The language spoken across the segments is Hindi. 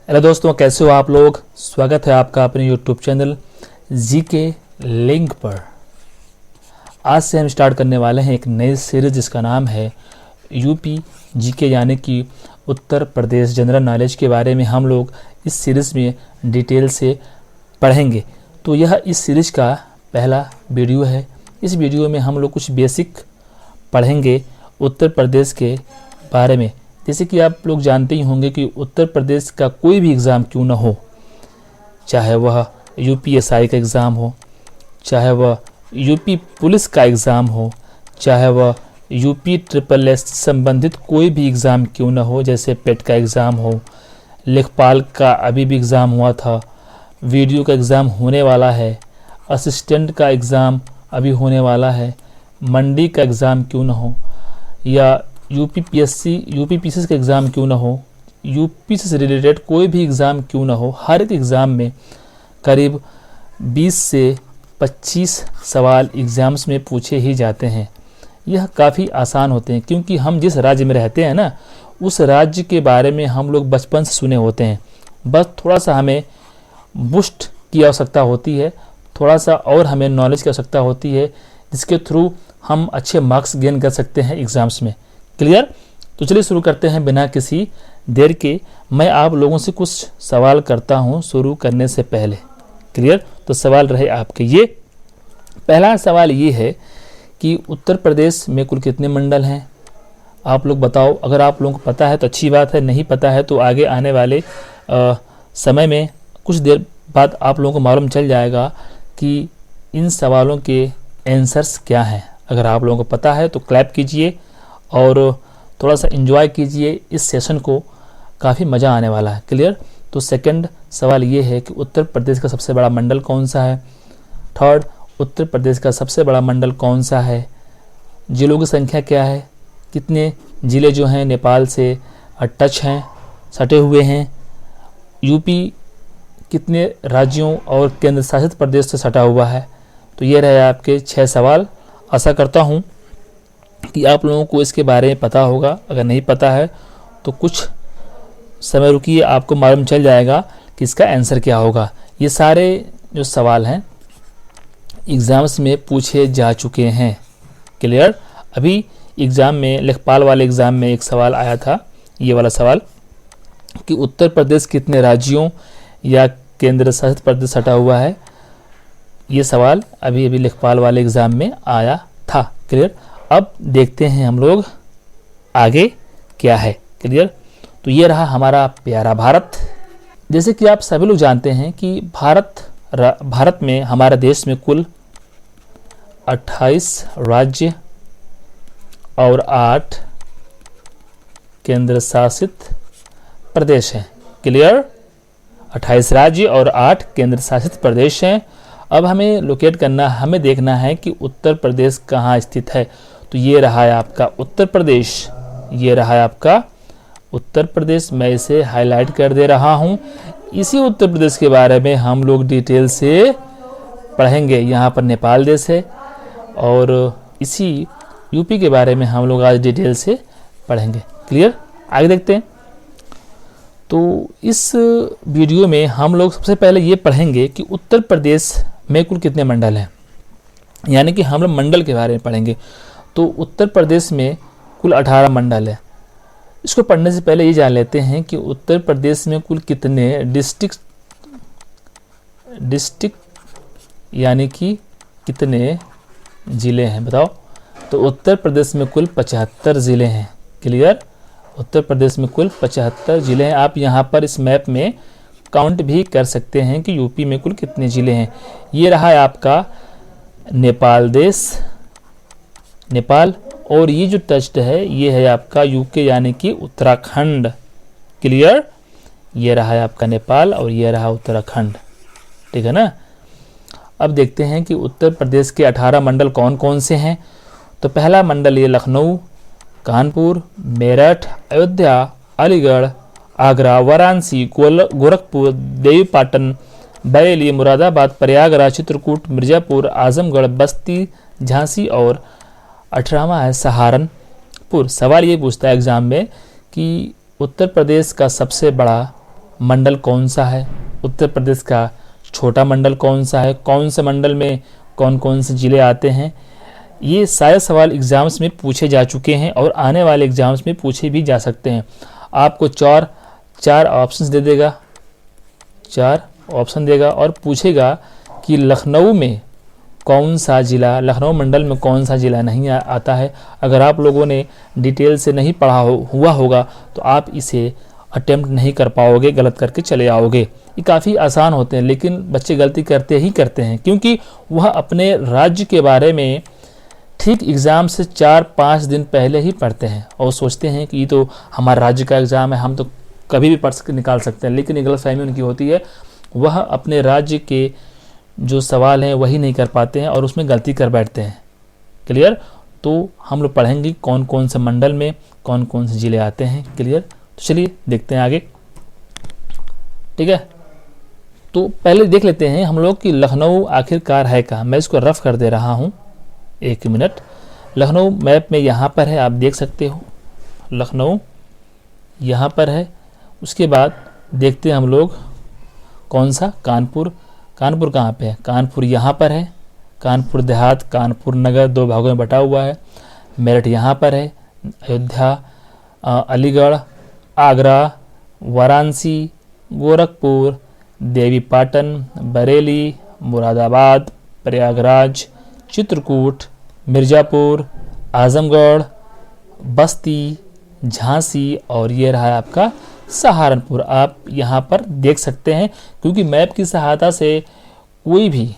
हेलो दोस्तों, कैसे हो आप लोग। स्वागत है आपका अपने यूट्यूब चैनल जीके लिंक पर। आज से हम स्टार्ट करने वाले हैं एक नई सीरीज जिसका नाम है यूपी जीके, यानी कि उत्तर प्रदेश जनरल नॉलेज के बारे में हम लोग इस सीरीज़ में डिटेल से पढ़ेंगे। तो यह इस सीरीज़ का पहला वीडियो है। इस वीडियो में हम लोग कुछ बेसिक पढ़ेंगे उत्तर प्रदेश के बारे में। जैसे कि आप लोग जानते ही होंगे कि उत्तर प्रदेश का कोई भी एग्ज़ाम क्यों ना हो, चाहे वह यूपीएसआई का एग्ज़ाम हो, चाहे वह यूपी पुलिस का एग्ज़ाम हो, चाहे वह यूपी ट्रिपल एस संबंधित कोई भी एग्ज़ाम क्यों ना हो, जैसे पेट का एग्ज़ाम हो, लेखपाल का अभी भी एग्ज़ाम हुआ था, वीडियो का एग्ज़ाम होने वाला है, असिस्टेंट का एग्ज़ाम अभी होने वाला है, मंडी का एग्ज़ाम क्यों ना हो, या यूपीपीएससी का एग्ज़ाम क्यों ना हो, यूपी से रिलेटेड कोई भी एग्ज़ाम क्यों ना हो, हर एक एग्ज़ाम में करीब 20 से 25 सवाल एग्ज़ाम्स में पूछे ही जाते हैं। यह काफ़ी आसान होते हैं क्योंकि हम जिस राज्य में रहते हैं ना, उस राज्य के बारे में हम लोग बचपन से सुने होते हैं। बस थोड़ा सा हमें बूस्ट की आवश्यकता होती है, थोड़ा सा और हमें नॉलेज की आवश्यकता होती है, जिसके थ्रू हम अच्छे मार्क्स गेन कर सकते हैं एग्ज़ाम्स में। क्लियर? तो चलिए शुरू करते हैं बिना किसी देर के। मैं आप लोगों से कुछ सवाल करता हूं शुरू करने से पहले। क्लियर? तो सवाल रहे आपके ये। पहला सवाल ये है कि उत्तर प्रदेश में कुल कितने मंडल हैं? आप लोग बताओ। अगर आप लोगों को पता है तो अच्छी बात है, नहीं पता है तो आगे आने वाले समय में कुछ देर बाद आप लोगों को मालूम चल जाएगा कि इन सवालों के आंसर्स क्या हैं। अगर आप लोगों को पता है तो क्लैप कीजिए और थोड़ा सा एंजॉय कीजिए इस सेशन को, काफ़ी मज़ा आने वाला है। क्लियर? तो सेकंड सवाल ये है कि उत्तर प्रदेश का सबसे बड़ा मंडल कौन सा है? थर्ड, उत्तर प्रदेश का सबसे बड़ा मंडल कौन सा है? जिलों की संख्या क्या है? कितने ज़िले जो हैं नेपाल से टच हैं, सटे हुए हैं? यूपी कितने राज्यों और केंद्र शासित प्रदेश से सटा हुआ है? तो ये रहे आपके 6 सवाल। आशा करता हूँ कि आप लोगों को इसके बारे में पता होगा। अगर नहीं पता है तो कुछ समय रुकिए, आपको मालूम चल जाएगा कि इसका आंसर क्या होगा। ये सारे जो सवाल हैं एग्ज़ाम्स में पूछे जा चुके हैं। क्लियर? अभी एग्ज़ाम में, लेखपाल वाले एग्ज़ाम में एक सवाल आया था, ये वाला सवाल कि उत्तर प्रदेश कितने राज्यों या केंद्र शासित प्रदेश सटा हुआ है। ये सवाल अभी अभी लेखपाल वाले एग्ज़ाम में आया था। क्लियर? अब देखते हैं हम लोग आगे क्या है। क्लियर? तो ये रहा हमारा प्यारा भारत। जैसे कि आप सभी लोग जानते हैं कि भारत में, हमारे देश में कुल 28 राज्य और 8 केंद्र शासित प्रदेश हैं। क्लियर? 28 राज्य और 8 केंद्र शासित प्रदेश हैं। अब हमें लोकेट करना, हमें देखना है कि उत्तर प्रदेश कहाँ स्थित है। तो ये रहा है आपका उत्तर प्रदेश, ये रहा है आपका उत्तर प्रदेश। मैं इसे हाईलाइट कर दे रहा हूँ। इसी उत्तर प्रदेश के बारे में हम लोग डिटेल से पढ़ेंगे। यहाँ पर नेपाल देश है और इसी यूपी के बारे में हम लोग आज डिटेल से पढ़ेंगे। क्लियर? आगे देखते हैं। तो इस वीडियो में हम लोग सबसे पहले ये पढ़ेंगे कि उत्तर प्रदेश में कुल कितने मंडल हैं, यानी कि हम लोग मंडल के बारे में पढ़ेंगे। तो उत्तर प्रदेश में कुल 18 मंडल है। इसको पढ़ने से पहले ये जान लेते हैं कि उत्तर प्रदेश में कुल कितने डिस्ट्रिक्ट यानी कि कितने ज़िले हैं, बताओ। तो उत्तर प्रदेश में कुल 75 ज़िले हैं। क्लियर? उत्तर प्रदेश में कुल 75 ज़िले हैं। आप यहाँ पर इस मैप में काउंट भी कर सकते हैं कि यूपी में कुल कितने ज़िले हैं। ये रहा है आपका नेपाल देश, नेपाल, और ये जो टेस्ट है ये है आपका यूके यानी कि उत्तराखंड। क्लियर? ये रहा है आपका नेपाल और ये रहा उत्तराखंड। ठीक है ना? अब देखते हैं कि उत्तर प्रदेश के 18 मंडल कौन कौन से हैं। तो पहला मंडल ये लखनऊ, कानपुर, मेरठ, अयोध्या, अलीगढ़, आगरा, वाराणसी, गोरखपुर, देवीपाटन, बरेली, मुरादाबाद, प्रयागराज, चित्रकूट, मिर्ज़ापुर, आजमगढ़, बस्ती, झांसी और 18वां है सहारनपुर। सवाल ये पूछता है एग्ज़ाम में कि उत्तर प्रदेश का सबसे बड़ा मंडल कौन सा है, उत्तर प्रदेश का छोटा मंडल कौन सा है, कौन से मंडल में कौन कौन से ज़िले आते हैं। ये सारे सवाल एग्ज़ाम्स में पूछे जा चुके हैं और आने वाले एग्ज़ाम्स में पूछे भी जा सकते हैं। आपको चार ऑप्शंस दे देगा, 4 ऑप्शन देगा और पूछेगा कि लखनऊ में कौन सा ज़िला, लखनऊ मंडल में कौन सा ज़िला नहीं आता है। अगर आप लोगों ने डिटेल से नहीं पढ़ा हुआ होगा तो आप इसे अटेम्प्ट नहीं कर पाओगे, गलत करके चले आओगे। ये काफ़ी आसान होते हैं, लेकिन बच्चे गलती करते ही करते हैं, क्योंकि वह अपने राज्य के बारे में ठीक एग्ज़ाम से 4-5 दिन पहले ही पढ़ते हैं और सोचते हैं कि ये तो हमारा राज्य का एग्ज़ाम है, हम तो कभी भी पढ़ निकाल सकते हैं। लेकिन ये गलतफहमी उनकी होती है, वह अपने राज्य के जो सवाल हैं वही नहीं कर पाते हैं और उसमें गलती कर बैठते हैं। क्लियर? तो हम लोग पढ़ेंगे कौन कौन से मंडल में कौन कौन से ज़िले आते हैं। क्लियर? तो चलिए देखते हैं आगे। ठीक है, तो पहले देख लेते हैं हम लोग कि लखनऊ आखिरकार है कहाँ। मैं इसको रफ कर दे रहा हूँ, 1 मिनट। लखनऊ मैप में यहाँ पर है, आप देख सकते हो लखनऊ यहाँ पर है। उसके बाद देखते हैं हम लोग कौन सा, कानपुर। कानपुर कहाँ पे है? कानपुर यहाँ पर है। कानपुर देहात, कानपुर नगर 2 भागों में बटा हुआ है। मेरठ यहाँ पर है। अयोध्या, अलीगढ़, आगरा, वाराणसी, गोरखपुर, देवीपाटन, बरेली, मुरादाबाद, प्रयागराज, चित्रकूट, मिर्ज़ापुर, आजमगढ़, बस्ती, झांसी और ये रहा आपका सहारनपुर। आप यहाँ पर देख सकते हैं, क्योंकि मैप की सहायता से कोई भी,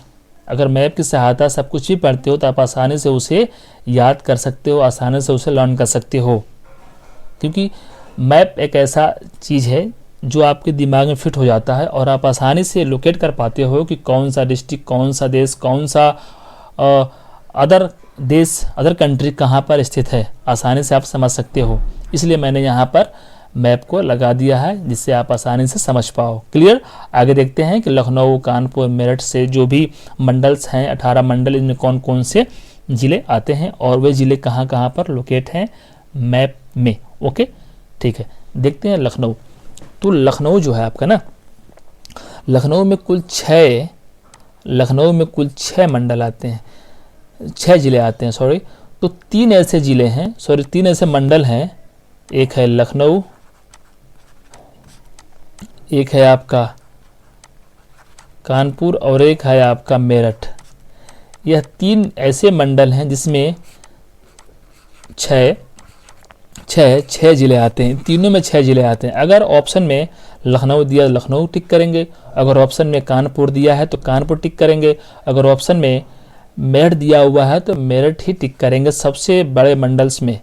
अगर मैप की सहायता से आप कुछ भी पढ़ते हो तो आप आसानी से उसे याद कर सकते हो, आसानी से उसे लर्न कर सकते हो। क्योंकि मैप एक ऐसा चीज़ है जो आपके दिमाग में फिट हो जाता है और आप आसानी से लोकेट कर पाते हो कि कौन सा डिस्ट्रिक्ट, कौन सा देश, कौन सा अदर देश, अदर कंट्री कहाँ पर स्थित है, आसानी से आप समझ सकते हो। इसलिए मैंने यहाँ पर मैप को लगा दिया है जिससे आप आसानी से समझ पाओ। क्लियर? आगे देखते हैं कि लखनऊ, कानपुर, मेरठ से जो भी मंडल्स हैं, 18 मंडल, इनमें कौन कौन से ज़िले आते हैं और वे ज़िले कहाँ कहाँ पर लोकेट हैं मैप में। ओके, ठीक है, देखते हैं लखनऊ। तो लखनऊ जो है आपका ना, लखनऊ में कुल 6 मंडल आते हैं, 6 ज़िले आते हैं, सॉरी। तो 3 ऐसे ज़िले हैं, 3 ऐसे मंडल हैं। एक है लखनऊ, एक है आपका कानपुर और एक है आपका मेरठ। यह 3 ऐसे मंडल हैं जिसमें 6 ज़िले आते हैं। तीनों में 6 ज़िले आते हैं। अगर ऑप्शन में लखनऊ दिया लखनऊ टिक करेंगे, अगर ऑप्शन में कानपुर दिया है तो कानपुर टिक करेंगे, अगर ऑप्शन में मेरठ दिया हुआ है तो मेरठ ही टिक करेंगे, सबसे बड़े मंडल्स में।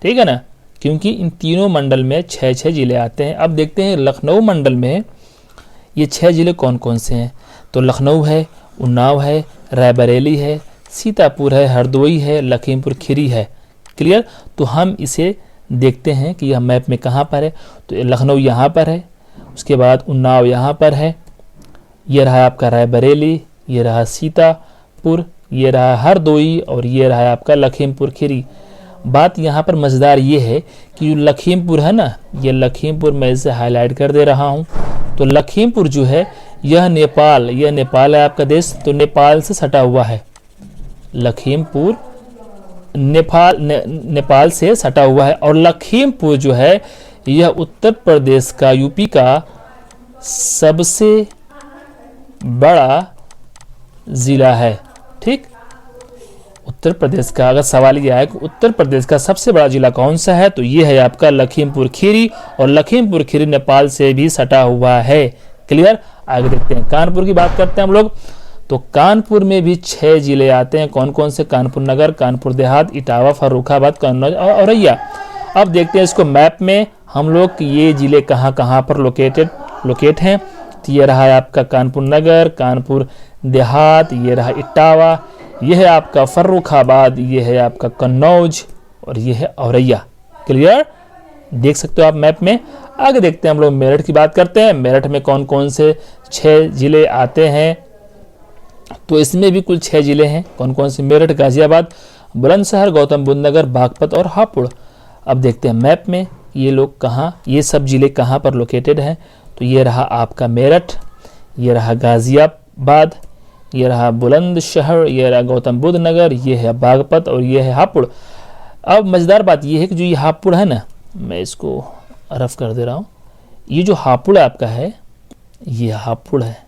ठीक है ना, क्योंकि इन तीनों मंडल में 6 ज़िले आते हैं। अब देखते हैं लखनऊ मंडल में ये 6 ज़िले कौन कौन से हैं। तो लखनऊ है, उन्नाव है, रायबरेली है, सीतापुर है, हरदोई है, लखीमपुर खीरी है। क्लियर? तो हम इसे देखते हैं कि यह मैप में कहाँ पर है। तो लखनऊ यहाँ पर है, उसके बाद उन्नाव यहाँ पर है, ये रहा आपका रायबरेली, ये रहा सीतापुर, ये रहा हरदोई और ये रहा आपका लखीमपुर खीरी। बात यहाँ पर मज़ेदार ये है कि जो लखीमपुर है ना, ये लखीमपुर मैं इसे हाईलाइट कर दे रहा हूँ। तो लखीमपुर जो है यह नेपाल है आपका देश, तो नेपाल से सटा हुआ है। लखीमपुर नेपाल से सटा हुआ है और लखीमपुर जो है यह उत्तर प्रदेश का, यूपी का सबसे बड़ा ज़िला है। ठीक, उत्तर प्रदेश का अगर सवाल यह है कि उत्तर प्रदेश का सबसे बड़ा ज़िला कौन सा है, तो ये है आपका लखीमपुर खीरी और लखीमपुर खीरी नेपाल से भी सटा हुआ है। क्लियर? आगे देखते हैं, कानपुर की बात करते हैं हम लोग। तो कानपुर में भी 6 ज़िले आते हैं। कौन कौन से? कानपुर नगर, कानपुर देहात, इटावा, फर्रुखाबाद, कन्नौज और औरैया। अब देखते हैं इसको मैप में हम लोग कि ये ज़िले कहाँ कहाँ पर लोकेट हैं। तो ये रहा आपका कानपुर नगर, कानपुर देहात, ये रहा इटावा, ये है आपका फर्रुखाबाद, ये है आपका कन्नौज और ये है औरैया। क्लियर? देख सकते हो आप मैप में। आगे देखते हैं हम लोग मेरठ की बात करते हैं। मेरठ में कौन कौन से 6 ज़िले आते हैं। तो इसमें भी कुल 6 ज़िले हैं। कौन कौन से? मेरठ, गाजियाबाद, बुलंदशहर, गौतम बुद्ध नगर, बागपत और हापुड़। अब देखते हैं मैप में ये लोग कहाँ, ये सब ज़िले कहाँ पर लोकेटेड हैं। तो ये रहा आपका मेरठ, ये रहा गाज़ियाबाद, ये रहा बुलंदशहर, ये रहा गौतम बुद्ध नगर, ये है बागपत और ये है हापुड़। अब मज़ेदार बात ये है कि जो ये हापुड़ है ना, मैं इसको रफ कर दे रहा हूँ, ये जो हापुड़ आपका है, ये हापुड़ है,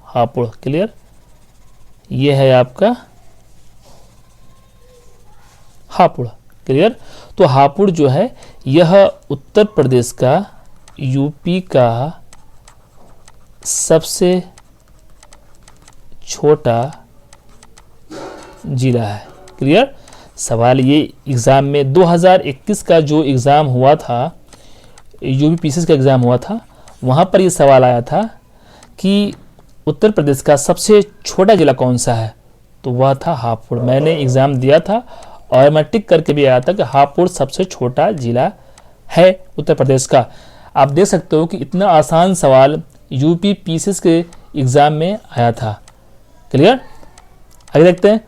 हापुड़, क्लियर। ये है आपका हापुड़, क्लियर। तो हापुड़ जो है यह उत्तर प्रदेश का, यूपी का सबसे छोटा जिला है, क्लियर। सवाल ये एग्ज़ाम में 2021 का जो एग्ज़ाम हुआ था, यूपी पीसीएस का एग्ज़ाम हुआ था, वहाँ पर ये सवाल आया था कि उत्तर प्रदेश का सबसे छोटा जिला कौन सा है, तो वह था हापुड़। मैंने एग्ज़ाम दिया था और मैं टिक करके भी आया था कि हापुड़ सबसे छोटा जिला है उत्तर प्रदेश का। आप देख सकते हो कि इतना आसान सवाल यूपी पीसीएस के एग्ज़ाम में आया था, क्लियर। आगे देखते हैं।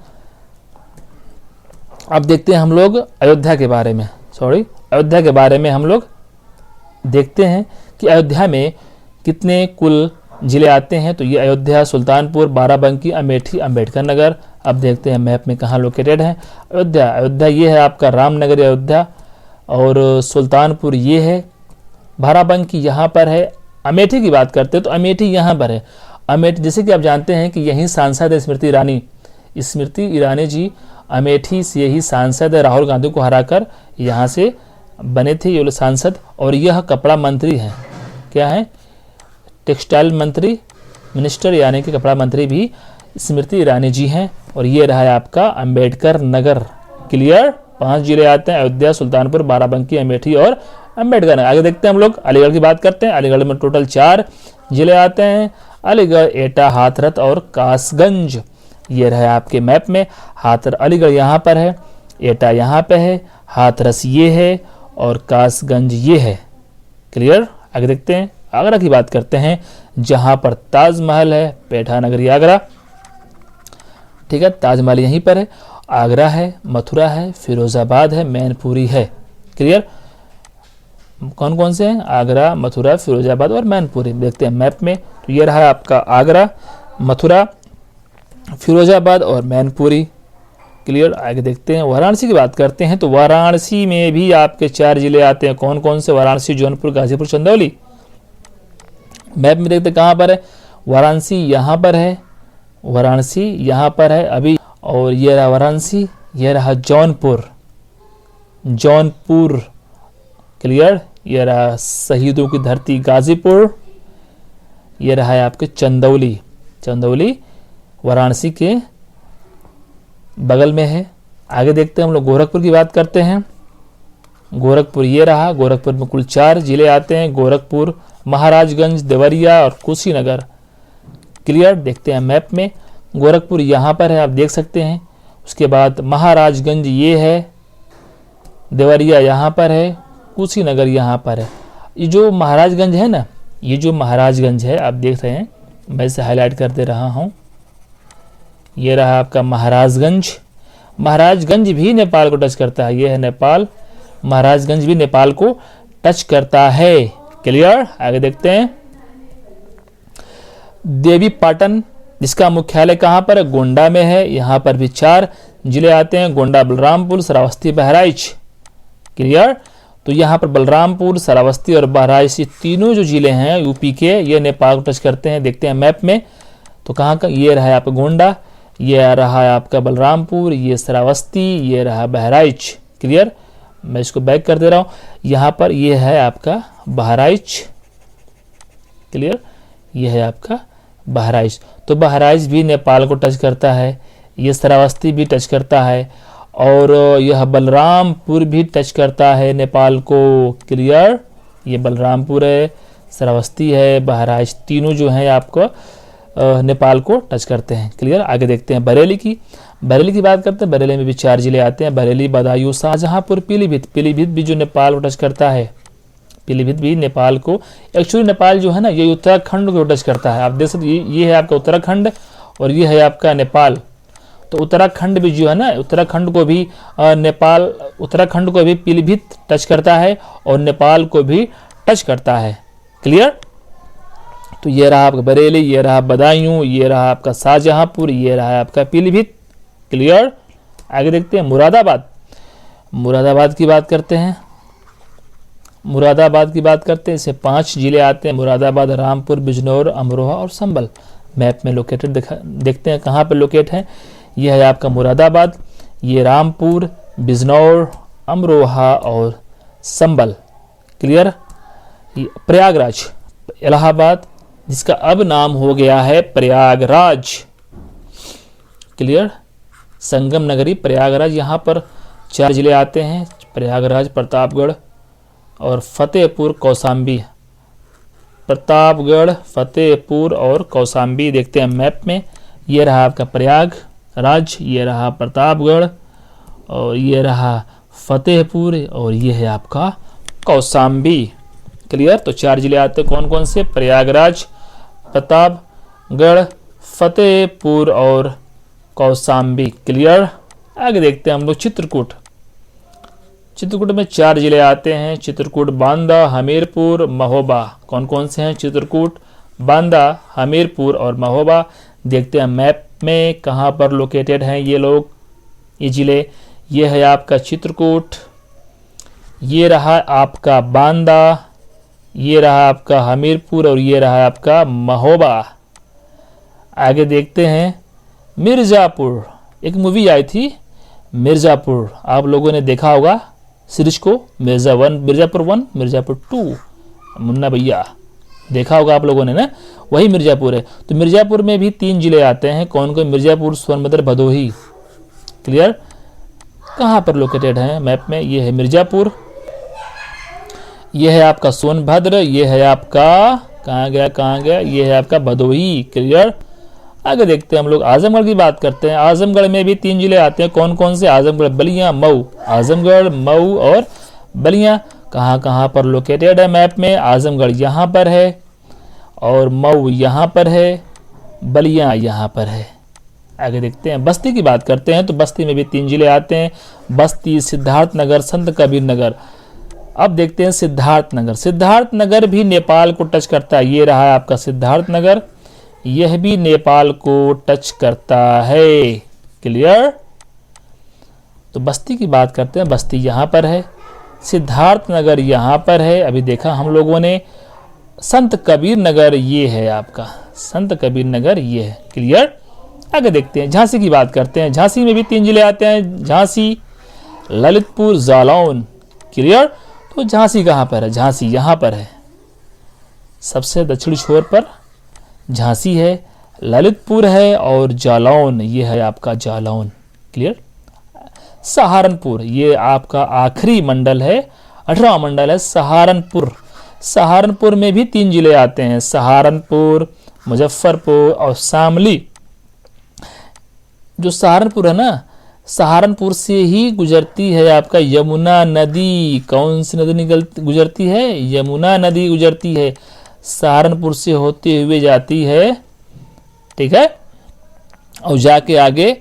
अब देखते हैं हम लोग अयोध्या के बारे में, अयोध्या के बारे में हम लोग देखते हैं कि अयोध्या में कितने कुल ज़िले आते हैं। तो ये अयोध्या, सुल्तानपुर, बाराबंकी, अमेठी, अम्बेडकर नगर। अब देखते हैं मैप में कहाँ लोकेटेड है अयोध्या ये है आपका रामनगर अयोध्या, और सुल्तानपुर ये है, बाराबंकी यहाँ पर है। अमेठी की बात करते हैं तो अमेठी यहाँ पर है। अमेठी, जैसे कि आप जानते हैं कि यही सांसद है स्मृति ईरानी जी अमेठी से यही सांसद है, राहुल गांधी को हराकर यहाँ से बने थे ये सांसद। और यह कपड़ा मंत्री हैं, क्या है, टेक्सटाइल मंत्री, मिनिस्टर, यानी कि कपड़ा मंत्री भी स्मृति ईरानी जी हैं। और ये रहा है आपका अम्बेडकर नगर, क्लियर। 5 जिले आते हैं, अयोध्या, सुल्तानपुर, बाराबंकी, अमेठी और अम्बेडकर नगर। आगे देखते हैं हम लोग अलीगढ़ की बात करते हैं। अलीगढ़ में टोटल 4 जिले आते हैं, अलीगढ़, एटा, हाथरस और कासगंज। ये रहे आपके मैप में, हाथरस, अलीगढ़ यहाँ पर है, एटा यहाँ पे है, हाथरस ये है और कासगंज ये है, क्लियर। आगे देखते हैं आगरा की बात करते हैं, जहाँ पर ताजमहल है, पेठा नगरी आगरा, ठीक है, ताजमहल यहीं पर है। आगरा है, मथुरा है, फिरोजाबाद है, मैनपुरी है, क्लियर। कौन कौन से हैं, आगरा, मथुरा, फिरोजाबाद और मैनपुरी। देखते हैं मैप में, तो ये रहा आपका आगरा, मथुरा, फिरोजाबाद और मैनपुरी, क्लियर। आगे देखते हैं वाराणसी की बात करते हैं। तो वाराणसी में भी आपके 4 जिले आते हैं। कौन कौन से, वाराणसी, जौनपुर, गाजीपुर, चंदौली। मैप में देखते कहाँ पर है, वाराणसी यहाँ पर है, वाराणसी यहाँ पर है अभी। और ये रहा वाराणसी, ये रहा जौनपुर, क्लियर। ये रहा शहीदों की धरती गाजीपुर, ये रहा है आपके चंदौली वाराणसी के बगल में है। आगे देखते हैं हम लोग गोरखपुर की बात करते हैं। गोरखपुर ये रहा, गोरखपुर में कुल 4 जिले आते हैं, गोरखपुर, महाराजगंज, देवरिया और कुशीनगर, क्लियर। देखते हैं मैप में, गोरखपुर यहाँ पर है, आप देख सकते हैं। उसके बाद महाराजगंज ये है, देवरिया यहाँ पर है, कुशीनगर यहाँ पर है। ये जो महाराजगंज है ना, ये जो महाराजगंज है आप देख रहे हैं, मैं इसे हाईलाइट कर दे रहा हूँ। ये रहा आपका महाराजगंज भी नेपाल को टच करता है, ये है नेपाल, महाराजगंज भी नेपाल को टच करता है, क्लियर। आगे देखते हैं देवी पाटन, जिसका मुख्यालय कहाँ पर है, गोंडा में है। यहाँ पर भी 4 जिले आते हैं, गोंडा, बलरामपुर, श्रावस्ती, बहराइच, क्लियर। तो यहाँ पर बलरामपुर, श्रावस्ती और बहराइच, ये तीनों जो जिले हैं यूपी के, ये नेपाल को टच करते हैं। देखते हैं मैप में, तो कहाँ का, ये रहा है आपका गोंडा, ये रहा है आपका बलरामपुर, ये श्रावस्ती, ये रहा बहराइच, क्लियर। मैं इसको बैक कर दे रहा हूँ। यहाँ पर ये है आपका बहराइच, क्लियर, ये है आपका बहराइच। तो बहराइच भी नेपाल को टच करता है, ये श्रावस्ती भी टच करता है और यह बलरामपुर भी टच करता है नेपाल को, क्लियर। ये बलरामपुर है, श्रावस्ती है, बहराइच, तीनों जो हैं आपको नेपाल को टच करते हैं, क्लियर। आगे देखते हैं बरेली की बात करते हैं। बरेली में भी 4 जिले आते हैं, बरेली, बदायूं, शाहजहांपुर, पीलीभीत भी जो नेपाल को टच करता है, पीलीभीत भी नेपाल को, एक्चुअली नेपाल जो है ना ये उत्तराखंड को टच करता है। आप देख सकते ये है आपका उत्तराखंड और ये है आपका नेपाल। तो उत्तराखंड भी जो है ना, उत्तराखंड को भी पीलीभीत टच करता है और नेपाल को भी टच करता है, क्लियर। तो ये रहा आपका बरेली, ये रहा बदायूं, ये रहा आपका शाहजहांपुर, ये रहा आपका पीलीभीत। क्लियर। आगे देखते हैं मुरादाबाद। मुरादाबाद की बात करते हैं। मुरादाबाद की बात करते हैं, इससे 5 जिले आते हैं, मुरादाबाद, रामपुर, बिजनौर, अमरोहा और संभल। मैप में लोकेटेड देखते हैं कहाँ पर लोकेट है। ये है आपका मुरादाबाद, ये रामपुर, बिजनौर, अमरोहा और संभल। क्लियर। प्रयागराज, इलाहाबाद, जिसका अब नाम हो गया है प्रयागराज। क्लियर। संगम नगरी प्रयागराज, यहाँ पर 4 जिले आते हैं, प्रयागराज, प्रतापगढ़ और फतेहपुर कौसाम्बी। प्रतापगढ़, फतेहपुर और कौसाम्बी देखते हैं मैप में। ये रहा आपका प्रयागराज, ये रहा प्रतापगढ़ और ये रहा फतेहपुर और ये है आपका कौसाम्बी। क्लियर। तो 4 जिले आते हैं, कौन कौन से? प्रयागराज, प्रतापगढ़, फतेहपुर और कौसाम्बी। क्लियर। आगे देखते हैं हम लोग चित्रकूट। चित्रकूट में 4 जिले आते हैं, चित्रकूट, बांदा, हमीरपुर, महोबा। कौन कौन से हैं? चित्रकूट, बांदा, हमीरपुर और महोबा। देखते हैं मैप में कहाँ पर लोकेटेड हैं ये लोग, ये जिले। ये है आपका चित्रकूट, ये रहा आपका बांदा, ये रहा आपका हमीरपुर और ये रहा आपका महोबा। आगे देखते हैं मिर्ज़ापुर। एक मूवी आई थी मिर्ज़ापुर, आप लोगों ने देखा होगा सीरीज को, मिर्ज़ापुर 1, मिर्ज़ापुर 2, मुन्ना भैया देखा होगा आप लोगों ने ना, वही मिर्ज़ापुर है। तो मिर्ज़ापुर में भी 3 जिले आते हैं, कौन कौन? मिर्ज़ापुर, सोनभद्र, भदोही। क्लियर। कहाँ पर लोकेटेड है मैप में? ये है मिर्ज़ापुर, ये है आपका सोनभद्र, ये है आपका कहाँ गया, ये है आपका भदोही। क्लियर। आगे देखते हैं हम लोग आजमगढ़ की बात करते हैं। आजमगढ़ में भी 3 जिले आते हैं, कौन कौन से? आजमगढ़, बलिया, मऊ। आजमगढ़, मऊ और बलिया कहाँ पर लोकेटेड है मैप में? आजमगढ़ यहाँ पर है और मऊ यहाँ पर है, बलिया यहाँ पर है। आगे देखते हैं बस्ती की बात करते हैं, तो बस्ती में भी 3 जिले आते हैं, बस्ती, सिद्धार्थनगर, संत कबीर नगर। अब देखते हैं सिद्धार्थनगर। सिद्धार्थनगर भी नेपाल को टच करता है, ये रहा आपका सिद्धार्थनगर, यह भी नेपाल को टच करता है। क्लियर। तो बस्ती की बात करते हैं, बस्ती यहाँ पर है, सिद्धार्थनगर यहाँ पर है, अभी देखा हम लोगों ने। संत कबीर नगर ये है आपका, संत कबीर नगर ये है। क्लियर। आगे देखते हैं झांसी की बात करते हैं। झांसी में भी 3 जिले आते हैं, झांसी, ललितपुर, जालौन। क्लियर। तो झांसी कहाँ पर है? झांसी यहाँ पर है, सबसे दक्षिणी छोर पर झांसी है, ललितपुर है और जालौन, ये है आपका जालौन। क्लियर। सहारनपुर, ये आपका आखिरी मंडल है, 18वां मंडल है सहारनपुर। सहारनपुर में भी 3 जिले आते हैं, सहारनपुर, मुजफ्फरपुर और शामली। जो सहारनपुर है ना, सहारनपुर से ही गुजरती है आपका यमुना नदी। कौन सी नदी गुजरती है? यमुना नदी गुजरती है, सहारनपुर से होते हुए जाती है। ठीक है। और जाके आगे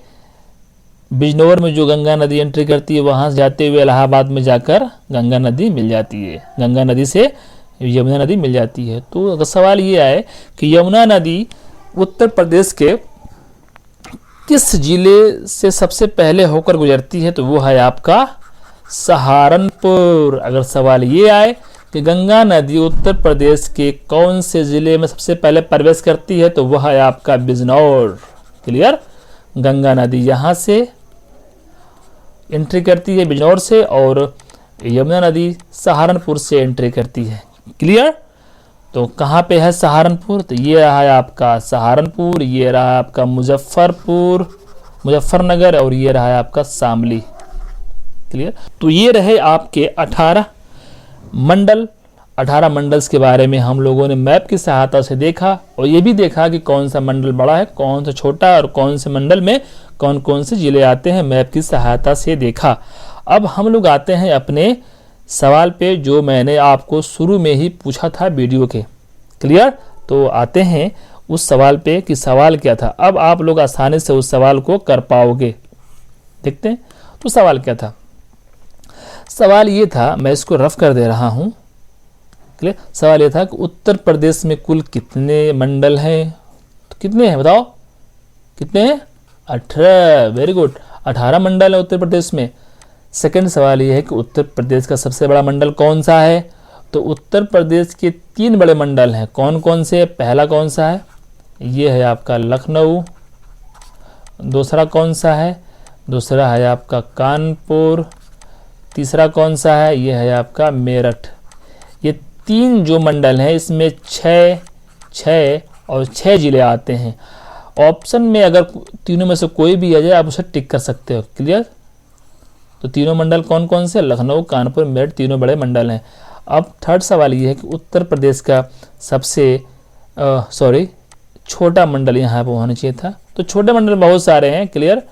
बिजनौर में जो गंगा नदी एंट्री करती है, वहां से जाते हुए इलाहाबाद में जाकर गंगा नदी मिल जाती है, गंगा नदी से यमुना नदी मिल जाती है। तो अगर सवाल ये आए कि यमुना नदी उत्तर प्रदेश के किस जिले से सबसे पहले होकर गुजरती है, तो वो है आपका सहारनपुर। अगर सवाल ये आए कि गंगा नदी उत्तर प्रदेश के कौन से जिले में सबसे पहले प्रवेश करती है, तो वह है आपका बिजनौर। क्लियर। गंगा नदी यहाँ से एंट्री करती है बिजनौर से और यमुना नदी सहारनपुर से एंट्री करती है। क्लियर। तो कहाँ पे है सहारनपुर? तो ये रहा है आपका सहारनपुर, ये रहा आपका मुजफ्फरपुर, मुजफ्फरनगर और ये रहा है आपका शामली। क्लियर। तो ये रहे आपके 18 मंडल। 18 मंडल्स के बारे में हम लोगों ने मैप की सहायता से देखा और ये भी देखा कि कौन सा मंडल बड़ा है, कौन सा छोटा, और कौन से मंडल में कौन कौन से जिले आते हैं, मैप की सहायता से देखा। अब हम लोग आते हैं अपने सवाल पे जो मैंने आपको शुरू में ही पूछा था वीडियो के। क्लियर। तो आते हैं उस सवाल पे कि सवाल क्या था। अब आप लोग आसानी से उस सवाल को कर पाओगे। देखते हैं तो सवाल क्या था। सवाल ये था, मैं इसको रफ कर दे रहा हूं। क्लियर। सवाल ये था कि उत्तर प्रदेश में कुल कितने मंडल हैं, तो कितने हैं बताओ, कितने हैं? 18। वेरी गुड, 18 मंडल है उत्तर प्रदेश में। सेकंड सवाल ये है कि उत्तर प्रदेश का सबसे बड़ा मंडल कौन सा है, तो उत्तर प्रदेश के 3 बड़े मंडल हैं। कौन कौन से? पहला कौन सा है? ये है आपका लखनऊ। दूसरा कौन सा है? दूसरा है आपका कानपुर। तीसरा कौन सा है? ये है आपका मेरठ। ये 3 जो मंडल हैं इसमें 6 और 6 जिले आते हैं। ऑप्शन में अगर तीनों में से कोई भी आ जाए आप उसे टिक कर सकते हो। क्लियर। तो तीनों मंडल कौन कौन से? लखनऊ, कानपुर, मेरठ, तीनों बड़े मंडल हैं। अब थर्ड सवाल ये है कि उत्तर प्रदेश का सबसे छोटा मंडल यहाँ पर होना चाहिए था, तो छोटे मंडल बहुत सारे हैं। क्लियर।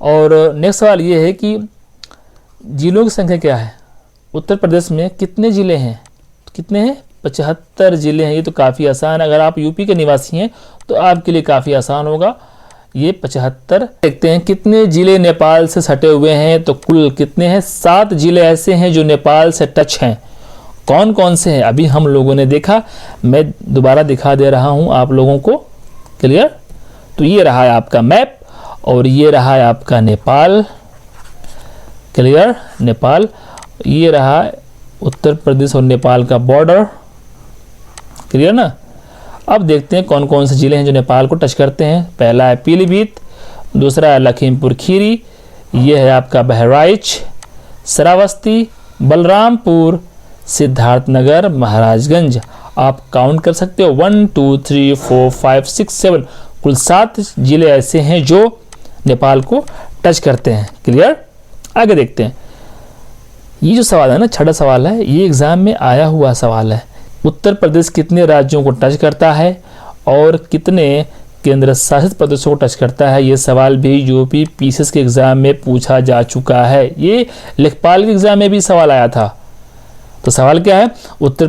और नेक्स्ट सवाल ये है कि जिलों की संख्या क्या है, उत्तर प्रदेश में कितने ज़िले हैं, कितने हैं? 75 ज़िले हैं। ये तो काफ़ी आसान, अगर आप यूपी के निवासी हैं तो आपके लिए काफ़ी आसान होगा ये 75। देखते हैं कितने ज़िले नेपाल से सटे हुए हैं, तो कुल कितने हैं? 7 ज़िले ऐसे हैं जो नेपाल से टच हैं। कौन कौन से हैं अभी हम लोगों ने देखा, मैं दोबारा दिखा दे रहा हूं आप लोगों को। क्लियर। तो ये रहा है आपका मैप और ये रहा है आपका नेपाल। क्लियर। नेपाल, ये रहा उत्तर प्रदेश और नेपाल का बॉर्डर। क्लियर ना। अब देखते हैं कौन कौन से ज़िले हैं जो नेपाल को टच करते हैं। पहला है पीलीभीत, दूसरा है लखीमपुर खीरी, ये है आपका बहराइच, श्रावस्ती, बलरामपुर, सिद्धार्थनगर, महाराजगंज। आप काउंट कर सकते हो 1 2 3 4 5 6 7, कुल 7 ज़िले ऐसे हैं जो नेपाल को टच करते हैं। क्लियर। आगे देखते हैं। ये जो सवाल है ना, छठा सवाल है, ये एग्जाम में आया हुआ सवाल है। उत्तर प्रदेश कितने राज्यों को टच करता है और कितने केंद्र शासित प्रदेशों को टच करता है? ये सवाल भी यूपी पीसीएस के एग्जाम में पूछा जा चुका है। ये लेखपाल के एग्जाम में भी सवाल आया था। तो सवाल क्या है? उत्तर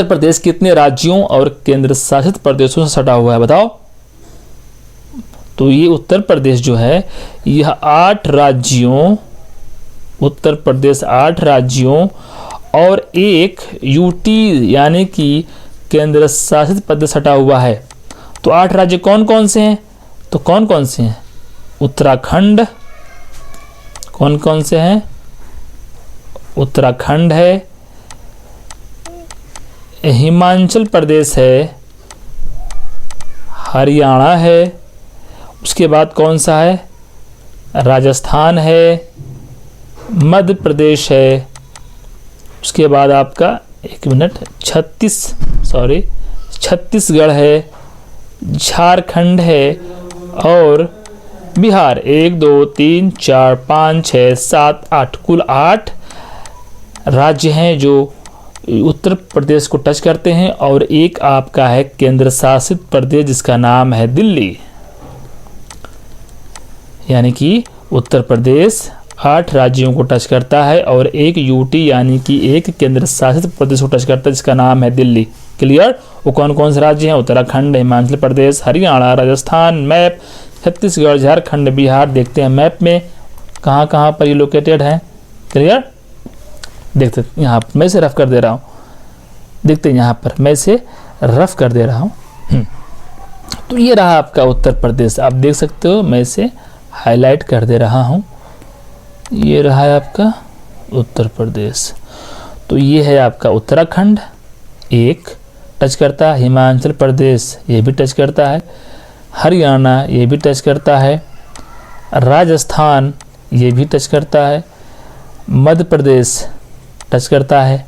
प्रदेश कितने राज्यों और केंद्र शासित प्रदेशों से सटा हुआ है, बताओ। तो ये उत्तर प्रदेश जो है यह 8 राज्यों, उत्तर प्रदेश 8 राज्यों और एक यूटी यानी कि केंद्र शासित प्रदेश सटा हुआ है। तो 8 राज्य कौन कौन से हैं? तो कौन कौन से हैं? उत्तराखंड, कौन कौन से हैं? उत्तराखंड है, हिमाचल प्रदेश है, हरियाणा है, उसके बाद कौन सा है? राजस्थान है, मध्य प्रदेश है, उसके बाद आपका छत्तीसगढ़ है, झारखंड है और बिहार। 1 2 3 4 5 6 7 8, कुल 8 राज्य हैं जो उत्तर प्रदेश को टच करते हैं और एक आपका है केंद्र शासित प्रदेश जिसका नाम है दिल्ली। यानी कि उत्तर प्रदेश 8 राज्यों को टच करता है और एक यूटी यानी कि एक केंद्र शासित प्रदेश को टच करता है जिसका नाम है दिल्ली। क्लियर। वो कौन कौन से राज्य हैं? उत्तराखंड, हिमाचल प्रदेश, हरियाणा, राजस्थान, मैप, छत्तीसगढ़, झारखंड, बिहार। देखते हैं मैप में कहाँ कहाँ पर ये लोकेटेड है। क्लियर। देखते यहाँ मैं से रफ कर दे रहा हूँ, देखते हैं यहाँ पर मैं से रफ कर दे रहा हूँ। तो ये रहा आपका उत्तर प्रदेश, आप देख सकते हो मैं से हाईलाइट कर दे रहा हूँ। ये रहा है आपका उत्तर प्रदेश। तो ये है आपका उत्तराखंड, एक टच करता है, हिमाचल प्रदेश ये भी टच करता है, हरियाणा ये भी टच करता है, राजस्थान ये भी टच करता है, मध्य प्रदेश टच करता है,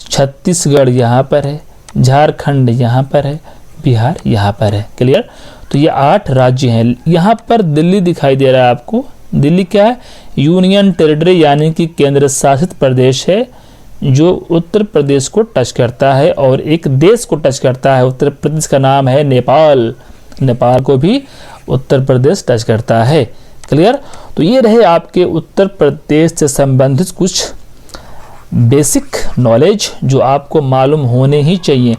छत्तीसगढ़ यहाँ पर है, झारखंड यहाँ पर है, बिहार यहाँ पर है। क्लियर। तो ये 8 राज्य हैं। यहाँ पर दिल्ली दिखाई दे रहा है आपको। दिल्ली क्या है? यूनियन टेरिटरी यानी कि केंद्र शासित प्रदेश है जो उत्तर प्रदेश को टच करता है और एक देश को टच करता है। उत्तर प्रदेश का नाम है नेपाल। नेपाल को भी उत्तर प्रदेश टच करता है। क्लियर। तो ये रहे आपके उत्तर प्रदेश से संबंधित कुछ बेसिक नॉलेज जो आपको मालूम होने ही चाहिए।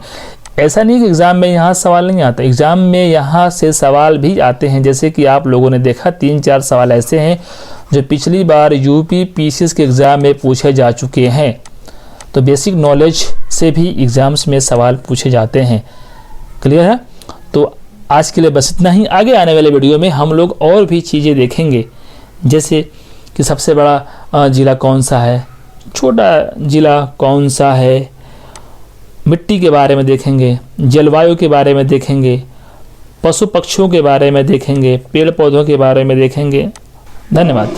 ऐसा नहीं कि एग्ज़ाम में यहाँ सवाल नहीं आता, एग्ज़ाम में यहाँ से सवाल भी आते हैं। जैसे कि आप लोगों ने देखा 3-4 सवाल ऐसे हैं जो पिछली बार यूपी पीसीएस के एग्ज़ाम में पूछे जा चुके हैं। तो बेसिक नॉलेज से भी एग्ज़ाम्स में सवाल पूछे जाते हैं। क्लियर है? तो आज के लिए बस इतना ही। आगे आने वाले वीडियो में हम लोग और भी चीज़ें देखेंगे, जैसे कि सबसे बड़ा ज़िला कौन सा है, छोटा ज़िला कौन सा है, मिट्टी के बारे में देखेंगे, जलवायु के बारे में देखेंगे, पशु पक्षियों के बारे में देखेंगे, पेड़ पौधों के बारे में देखेंगे। धन्यवाद।